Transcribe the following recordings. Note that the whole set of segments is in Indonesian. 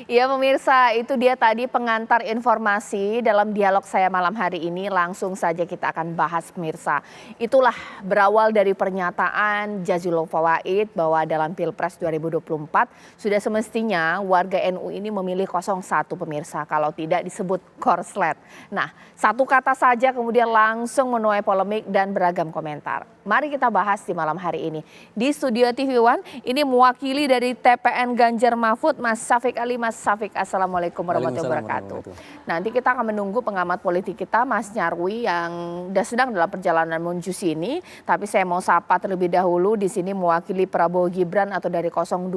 Iya pemirsa, itu dia tadi pengantar informasi dalam dialog saya malam hari ini. Langsung saja kita akan bahas pemirsa. Itulah berawal dari pernyataan Jazilul Fawait bahwa dalam Pilpres 2024 sudah semestinya warga NU ini memilih 01 pemirsa. Kalau tidak disebut korslet. Nah, satu kata saja kemudian langsung menuai polemik dan beragam komentar. Mari kita bahas di malam hari ini. Di studio TV One, ini mewakili dari TPN Ganjar Mahfud, Mas Syafiq Ali. Mas Syafiq, Assalamualaikum warahmatullahi wabarakatuh. Nanti kita akan menunggu pengamat politik kita, Mas Nyarwi, yang sedang dalam perjalanan menuju sini. Tapi saya mau sapa terlebih dahulu, di sini mewakili Prabowo Gibran atau dari 02,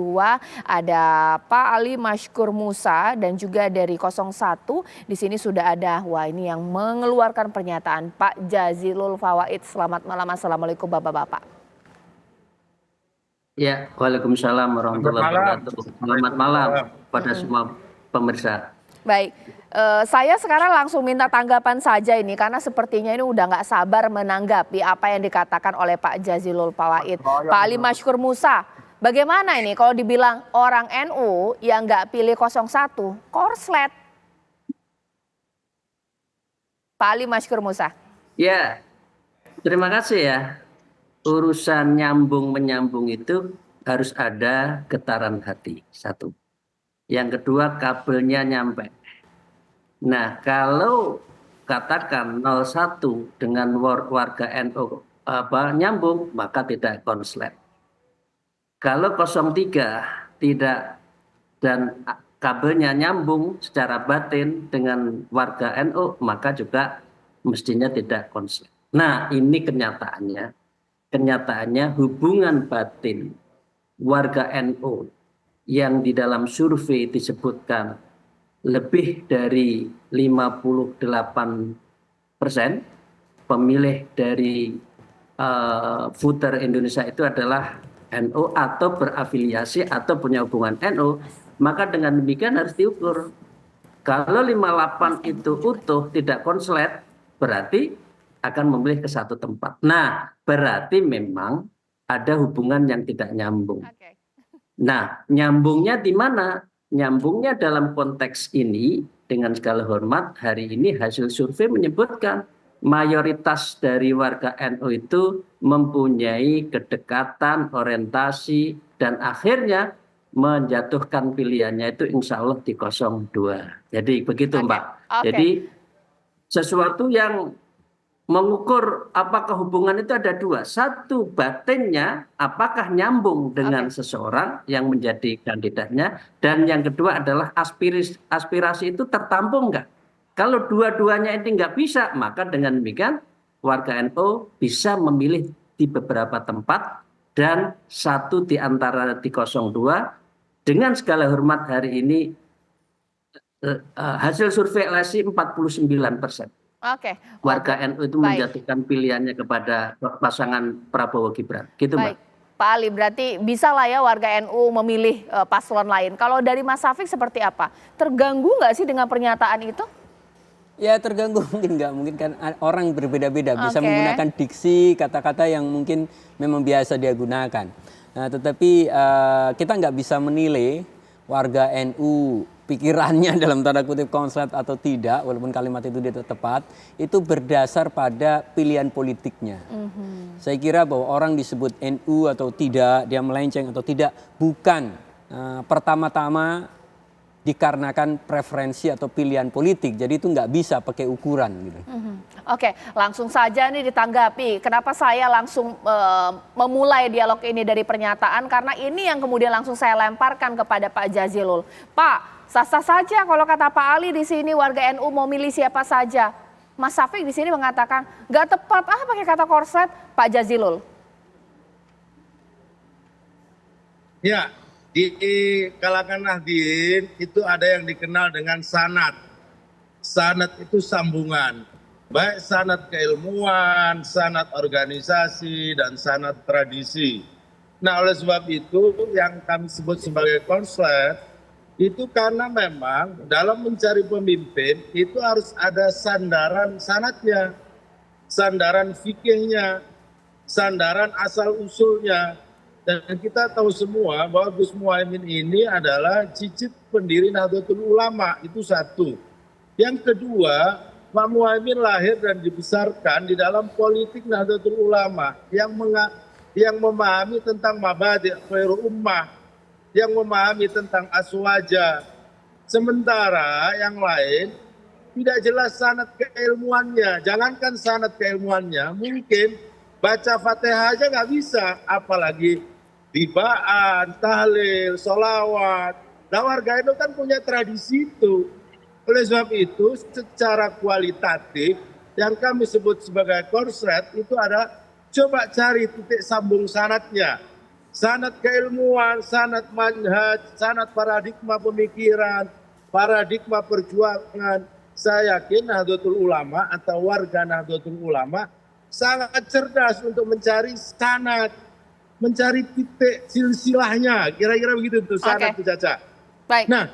ada Pak Ali Mashkur Musa, dan juga dari 01, di sini sudah ada, wah ini yang mengeluarkan pernyataan, Pak Jazilul Fawait. Selamat malam, Assalamualaikum Bapak-Bapak. Ya, waalaikumsalam warahmatullahi wabarakatuh. Selamat malam pada semua pemirsa. Baik, saya sekarang langsung minta tanggapan saja ini karena sepertinya ini udah nggak sabar menanggapi apa yang dikatakan oleh Pak Jazilul Fawait. Pak Ali Mashkur Musa, bagaimana ini kalau dibilang orang NU yang nggak pilih 01, korslet? Pak Ali Mashkur Musa. Ya, terima kasih ya. Urusan nyambung-menyambung itu harus ada getaran hati, satu. Yang kedua, kabelnya nyampe. Nah, kalau katakan 01 dengan warga NU nyambung, maka tidak konslet. Kalau 03 tidak dan kabelnya nyambung secara batin dengan warga NU, maka juga mestinya tidak konslet. Nah, ini kenyataannya hubungan batin warga NU yang di dalam survei disebutkan lebih dari 58% pemilih dari voter Indonesia itu adalah NU atau berafiliasi atau punya hubungan NU, maka dengan demikian harus diukur. Kalau 58 itu utuh tidak konslet, berarti akan memilih ke satu tempat. Nah, berarti memang ada hubungan yang tidak nyambung. Nah, nyambungnya di mana? Nyambungnya dalam konteks ini, dengan segala hormat, hari ini hasil survei menyebutkan mayoritas dari warga NU itu mempunyai kedekatan, orientasi, dan akhirnya menjatuhkan pilihannya itu insya Allah di 02. Jadi begitu Mbak. Jadi sesuatu yang mengukur apakah hubungan itu ada dua. Satu, batinnya apakah nyambung dengan seseorang yang menjadi kandidatnya. Dan yang kedua adalah aspirasi itu tertampung nggak. Kalau dua-duanya ini nggak bisa, maka dengan demikian warga NU bisa memilih di beberapa tempat. Dan satu di antara di 02, dengan segala hormat hari ini hasil survei LSI 49%. Warga NU itu menjatuhkan pilihannya kepada pasangan Prabowo Gibran. Gitu, Mbak. Pak Ali, berarti bisa lah ya warga NU memilih paslon lain. Kalau dari Mas Syafiq seperti apa? Terganggu nggak sih dengan pernyataan itu? Ya terganggu mungkin nggak. Mungkin kan orang berbeda-beda. Bisa menggunakan diksi, kata-kata yang mungkin memang biasa dia gunakan. Nah, tetapi kita nggak bisa menilai warga NU pikirannya dalam tanda kutip konslet atau tidak, walaupun kalimat itu tidak tepat, itu berdasar pada pilihan politiknya. Saya kira bahwa orang disebut NU atau tidak, dia melenceng atau tidak, bukan pertama-tama dikarenakan preferensi atau pilihan politik. Jadi itu nggak bisa pakai ukuran gitu. Oke, langsung saja nih ditanggapi. Kenapa saya langsung memulai dialog ini dari pernyataan? Karena ini yang kemudian langsung saya lemparkan kepada Pak Jazilul. Pak, sah-sah saja kalau kata Pak Ali di sini warga NU mau milih siapa saja. Mas Syafiq di sini mengatakan nggak tepat pakai kata korset. Pak Jazilul. Ya, di kalangan Nahdien itu ada yang dikenal dengan sanad. Sanad itu sambungan. Baik sanad keilmuan, sanad organisasi, dan sanad tradisi. Nah, oleh sebab itu yang kami sebut sebagai konslet, itu karena memang dalam mencari pemimpin itu harus ada sandaran sanadnya, sandaran fikihnya, sandaran asal usulnya. Dan kita tahu semua bahwa Gus Muhaimin ini adalah cicit pendiri Nahdlatul Ulama, itu satu. Yang kedua, Pak Muhaimin lahir dan dibesarkan di dalam politik Nahdlatul Ulama yang memahami tentang mabadi' khairu ummah, yang memahami tentang aswaja. Sementara yang lain tidak jelas sanad keilmuannya. Jangankan sanad keilmuannya, mungkin baca Fatihah aja nggak bisa, apalagi tibaan, tahlil, sholawat. Nah, warga NU kan punya tradisi itu. Oleh sebab itu, secara kualitatif yang kami sebut sebagai korslet itu ada coba cari titik sambung sanadnya. Sanad keilmuan, sanad manhaj, sanad paradigma pemikiran, paradigma perjuangan. Saya yakin Nahdlatul Ulama atau warga Nahdlatul Ulama sangat cerdas untuk mencari sanad, mencari titik silsilahnya. Kira-kira begitu tuh sanad itu, Caca. Baik. Nah,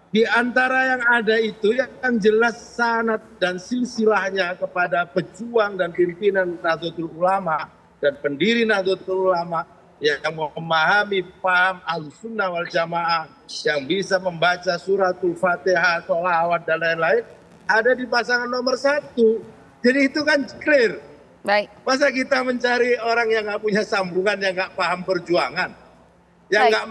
di antara yang ada itu yang jelas sanad dan silsilahnya kepada pejuang dan pimpinan Nahdlatul Ulama dan pendiri Nahdlatul Ulama yang memahami paham Ahlussunnah wal Jamaah, yang bisa membaca suratul Fatihah, sholawat dan lain-lain, ada di pasangan nomor 1. Jadi itu kan clear. Baik. Masa kita mencari orang yang nggak punya sambungan, yang nggak paham perjuangan, yang nggak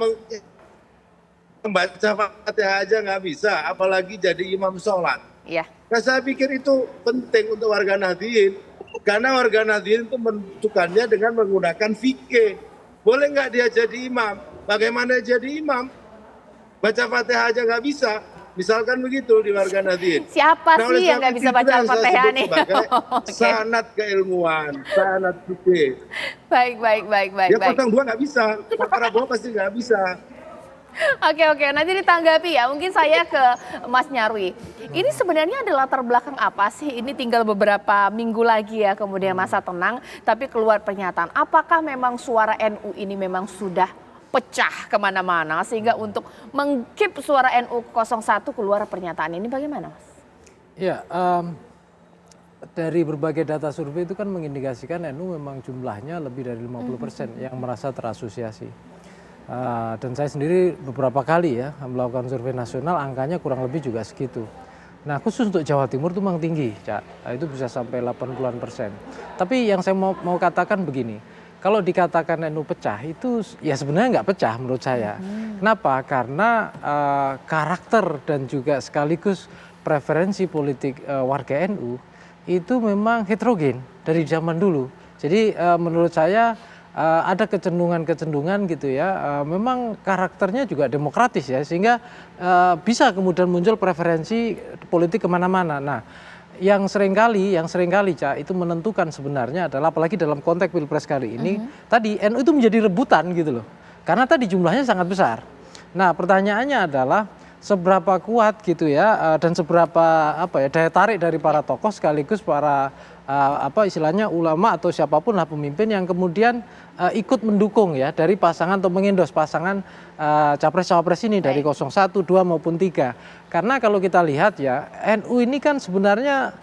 membaca Fatihah aja nggak bisa, apalagi jadi imam sholat. Iya. Nah, saya pikir itu penting untuk warga Nahdliyin, karena warga Nahdliyin itu menentukannya dengan menggunakan fikih. Boleh nggak dia jadi imam? Bagaimana jadi imam? Baca Fatihah aja nggak bisa. Misalkan begitu di warga Nahdliyin. Siapa sih yang nggak bisa baca Fatihah nih? Sanad keilmuan, sanad fikih. Baik. Ya 02 nggak bisa, Pak Prabowo pasti nggak bisa. Oke, nanti ditanggapi ya. Mungkin saya ke Mas Nyarwi. Ini sebenarnya adalah latar belakang apa sih? Ini tinggal beberapa minggu lagi ya, kemudian masa tenang, tapi keluar pernyataan. Apakah memang suara NU ini memang sudah pecah kemana-mana sehingga untuk mengkeep suara NU 01 keluar pernyataan ini bagaimana, Mas? Ya, dari berbagai data survei itu kan mengindikasikan NU memang jumlahnya lebih dari 50% yang merasa terasosiasi. Dan saya sendiri beberapa kali ya melakukan survei nasional, angkanya kurang lebih juga segitu. Nah, khusus untuk Jawa Timur itu memang tinggi, Cak. Itu bisa sampai 80%. Tapi yang saya mau katakan begini, kalau dikatakan NU pecah itu ya sebenarnya nggak pecah menurut saya. Kenapa? Karena karakter dan juga sekaligus preferensi politik warga NU itu memang heterogen dari zaman dulu. Jadi menurut saya ada kecenderungan gitu ya, memang karakternya juga demokratis ya, sehingga bisa kemudian muncul preferensi politik kemana-mana. Nah, yang seringkali Cak, itu menentukan sebenarnya adalah, apalagi dalam konteks Pilpres kali ini, tadi NU itu menjadi rebutan gitu loh, karena tadi jumlahnya sangat besar. Nah, pertanyaannya adalah seberapa kuat gitu ya, dan seberapa daya tarik dari para tokoh sekaligus para istilahnya ulama atau siapapun lah pemimpin yang kemudian ikut mendukung ya dari pasangan atau mengendos pasangan capres-cawapres ini dari 01, 2 maupun 3. Karena kalau kita lihat ya, NU ini kan sebenarnya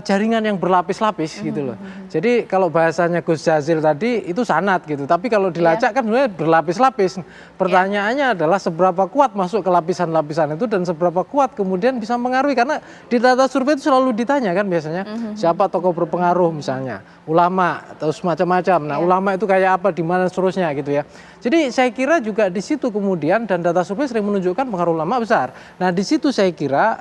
jaringan yang berlapis-lapis gitu loh. Jadi kalau bahasanya Gus Jazil tadi itu sanad gitu, tapi kalau dilacak kan sebenarnya berlapis-lapis. Pertanyaannya adalah seberapa kuat masuk ke lapisan-lapisan itu dan seberapa kuat kemudian bisa mengaruhi, karena di data survei itu selalu ditanya kan biasanya siapa tokoh berpengaruh, misalnya ulama atau semacam-macam. Nah, ulama itu kayak apa, di mana seterusnya gitu ya. Jadi saya kira juga di situ kemudian, dan data survei sering menunjukkan pengaruh ulama besar. Nah, di situ saya kira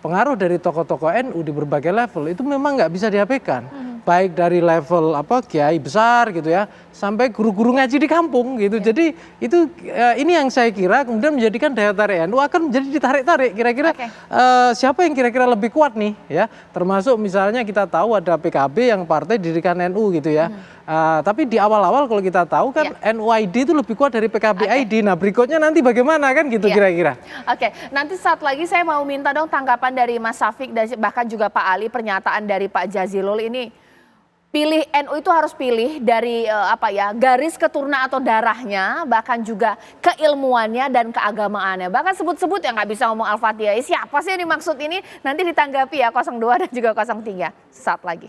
pengaruh dari tokoh-tokoh NU di berbagai level itu memang nggak bisa diabaikan, baik dari level kiai besar gitu ya, sampai guru-guru ngaji di kampung gitu. Jadi itu ini yang saya kira kemudian menjadikan daya tarik NU akan menjadi ditarik-tarik. Kira-kira siapa yang kira-kira lebih kuat nih ya? Termasuk misalnya kita tahu ada PKB yang partai didirikan NU gitu ya. Tapi di awal-awal kalau kita tahu kan NUID itu lebih kuat dari PKB ID. Nah, berikutnya nanti bagaimana kan gitu kira-kira. Oke, nanti saat lagi saya mau minta dong tanggapan dari Mas Syafiq dan bahkan juga Pak Ali, pernyataan dari Pak Jazilul ini. Pilih NU itu harus pilih dari garis keturunan atau darahnya, bahkan juga keilmuannya dan keagamaannya. Bahkan sebut-sebut yang nggak bisa ngomong Al-Fatihah. Siapa sih yang dimaksud ini? Nanti ditanggapi ya 02 dan juga 03 saat lagi.